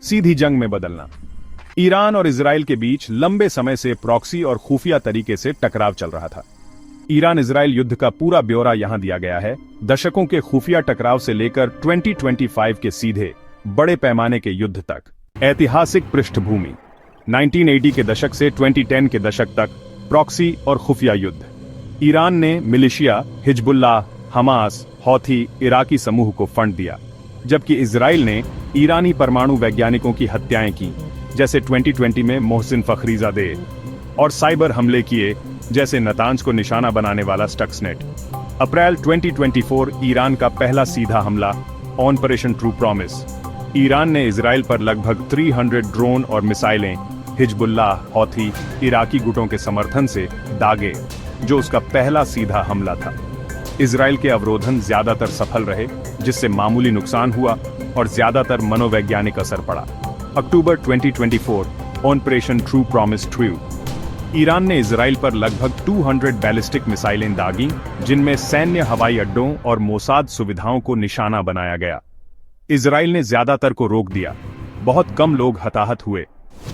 सीधी जंग में बदलना। ईरान और इजराइल के बीच लंबे समय से प्रॉक्सी और खुफिया तरीके से टकराव चल रहा था। ईरान इजराइल युद्ध का पूरा ब्यौरा यहां दिया गया है, दशकों के खुफिया टकराव से लेकर 2025 के सीधे बड़े पैमाने के युद्ध तक। ऐतिहासिक पृष्ठभूमि 1980 के दशक से 2010 के दशक तक प्रॉक्सी और खुफिया युद्ध। ईरान ने militia, Hezbollah, Hamas, Houthi, Iraqi समूह को फंड दिया, जबकि इजराइल ने ईरानी परमाणु वैज्ञानिकों की हत्याएं की, जैसे 2020 में मोहसिन फखरीजादे, और साइबर हमले किए, जैसे नतांज को निशाना बनाने वाला स्टक्सनेट। अप्रैल 2024 ईरान का पहला सीधा हमला, ऑपरेशन ट्रू प्रॉमिस। ईरान ने इजराइल पर लगभग 300 ड्रोन और मिसाइलें हिजबुल्लाह, हौथी, इराकी गुटों के समर्थन से दागे, जो उसका पहला सीधा हमला था। इजराइल के अवरोधन ज्यादातर सफल रहे, जिससे मामूली नुकसान हुआ और ज्यादातर मनोवैज्ञानिक असर पड़ा। अक्टूबर 2024 operation true promise true. Iran ने इजराइल पर लगभग 200 बैलिस्टिक मिसाइलें दागी, जिनमें सैन्य हवाई अड्डों और मोसाद सुविधाओं को निशाना बनाया गया। इजराइल ने ज्यादातर को रोक दिया, बहुत कम लोग हताहत हुए।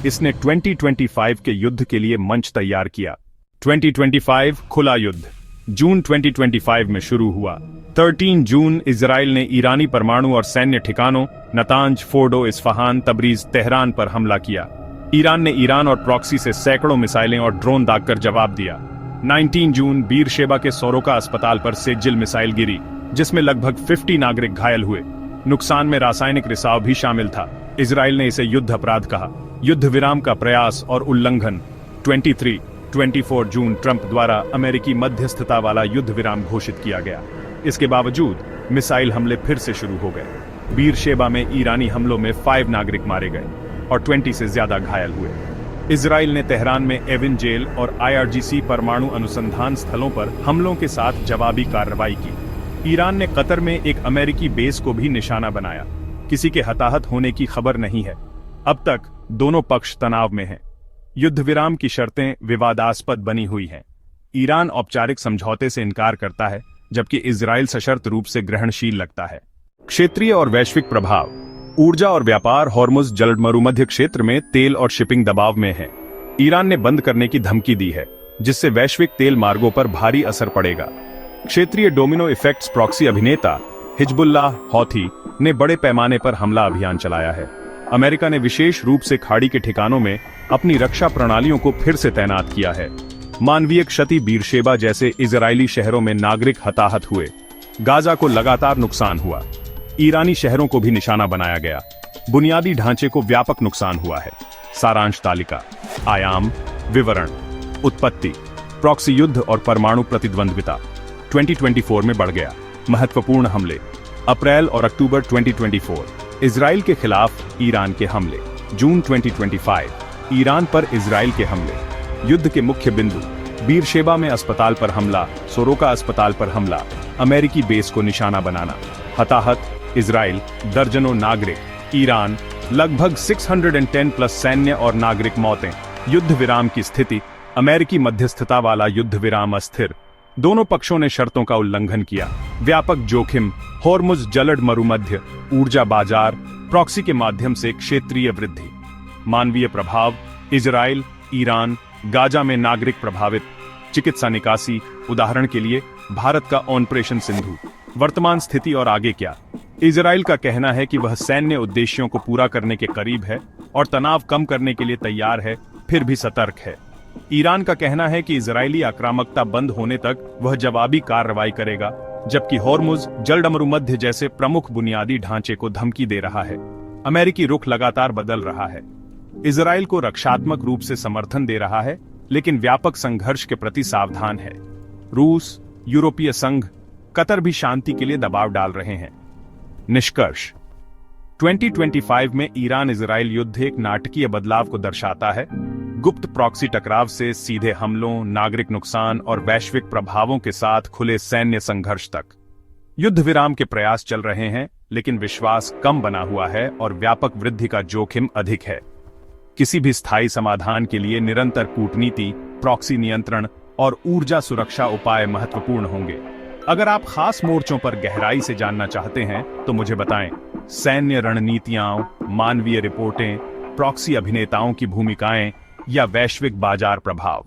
इसने 2025 के युद्ध के लिए मंच तैयार किया। 2025 खुला युद्ध जून 2025 में शुरू हुआ। 13 जून इजराइल ने ईरानी परमाणु और सैन्य ठिकानों Natanz, Fordow, Isfahan, Tabriz, Tehran पर हमला किया। ईरान ने ईरान और प्रॉक्सी से सैकड़ों मिसाइलें और ड्रोन दागकर जवाब दिया। 19 जून बीरशेबा के सोरोका अस्पताल पर सेजिल मिसाइल गिरी, जिसमें लगभग 50 नागरिक घायल हुए। नुकसान में रासायनिक रिसाव भी शामिल था। इजराइल ने इसे युद्ध अपराध कहा। युद्ध विराम का प्रयास और उल्लंघन। 24 जून ट्रंप द्वारा अमेरिकी मध्यस्थता वाला युद्ध विराम घोषित किया गया। इसके बावजूद मिसाइल हमले फिर से शुरू हो गए। बीरशेबा में ईरानी हमलों में 5 नागरिक मारे गए और 20 से ज्यादा घायल हुए। इजराइल ने तेहरान में एविन जेल और IRGC परमाणु अनुसंधान स्थलों पर हमलों के साथ जवाबी कार्रवाई की। ईरान ने कतर में एक अमेरिकी बेस को भी निशाना बनाया। किसी के हताहत होने की खबर नहीं है। अब तक दोनों पक्ष तनाव में हैं। युद्ध विराम की शर्तें विवादास्पद बनी हुई हैं। ईरान औपचारिक समझौते से इनकार करता है, जबकि इजराइल सशर्त रूप से ग्रहणशील लगता है। क्षेत्रीय और वैश्विक प्रभाव। ऊर्जा और व्यापार। हॉर्मुज जलमरुमध्य क्षेत्र में तेल और शिपिंग दबाव में है। ईरान ने बंद करने की धमकी दी है, जिससे वैश्विक तेल मार्गों पर भारी असर पड़ेगा। क्षेत्रीय डोमिनो इफेक्ट्स। प्रॉक्सी अभिनेता हिजबुल्लाह, हौथी ने बड़े पैमाने पर हमला अभियान चलाया है। अमेरिका ने विशेष रूप से खाड़ी के ठिकानों में अपनी रक्षा प्रणालियों को फिर से तैनात किया है। मानवीय क्षति। बीरशेबा जैसे इजरायली शहरों में नागरिक हताहत हुए। गाजा को लगातार नुकसान हुआ। ईरानी शहरों को भी निशाना बनाया गया। बुनियादी ढांचे को व्यापक नुकसान हुआ है। सारांश तालिका। आयाम, विवरण। उत्पत्ति। प्रॉक्सी युद्ध और परमाणु प्रतिद्वंद्विता 2024 में बढ़ गया। महत्वपूर्ण हमले। अप्रैल और अक्टूबर 2024 इजराइल के खिलाफ ईरान के हमले। जून 2025 ईरान पर इजराइल के हमले। युद्ध के मुख्य बिंदु। बीरशेबा में अस्पताल पर हमला, सोरोका अस्पताल पर हमला, अमेरिकी बेस को निशाना बनाना। हताहत इजराइल दर्जनों नागरिक, ईरान लगभग 610 प्लस सैन्य और नागरिक मौतें। युद्ध विराम की स्थिति। अमेरिकी मध्यस्थता वाला युद्ध विराम अस्थिर। दोनों पक्षों ने शर्तों का उल्लंघन किया। व्यापक जोखिम। हॉर्मुज जलड मरुमध्य, ऊर्जा बाजार, प्रॉक्सी के माध्यम से क्षेत्रीय वृद्धि। मानवीय प्रभाव। इजराइल, ईरान, गाजा में नागरिक प्रभावित। चिकित्सा निकासी। उदाहरण के लिए भारत का ऑपरेशन सिंधु। वर्तमान स्थिति और आगे क्या। इजराइल का कहना है कि वह सैन्य उद्देश्यों को पूरा करने के करीब है और तनाव कम करने के लिए तैयार है, फिर भी सतर्क है। ईरान का कहना है कि इजरायली आक्रामकता बंद होने तक वह जवाबी कार्रवाई करेगा, जबकि हॉर्मुज जलडमरुमध्य जैसे प्रमुख बुनियादी ढांचे को धमकी दे रहा है। अमेरिकी रुख लगातार बदल रहा है। इजराइल को रक्षात्मक रूप से समर्थन दे रहा है, लेकिन व्यापक संघर्ष के प्रति सावधान है। रूस, यूरोपीय संघ, कतर भी शांति के लिए दबाव डाल रहे हैं। निष्कर्ष। 2025 में ईरान इजराइल युद्ध एक नाटकीय बदलाव को दर्शाता है। गुप्त प्रॉक्सी टकराव से सीधे हमलों, नागरिक नुकसान और वैश्विक प्रभावों के साथ खुले सैन्य संघर्ष तक। युद्ध विराम के प्रयास चल रहे हैं, लेकिन विश्वास कम बना हुआ है और व्यापक वृद्धि का जोखिम अधिक है। किसी भी स्थायी समाधान के लिए निरंतर कूटनीति, प्रॉक्सी नियंत्रण और ऊर्जा सुरक्षा उपाय महत्वपूर्ण होंगे। अगर आप खास मोर्चों पर गहराई से जानना चाहते हैं तो मुझे बताएं। सैन्य रणनीतियां, मानवीय रिपोर्टें, प्रॉक्सी अभिनेताओं की भूमिकाएं या वैश्विक बाजार प्रभाव।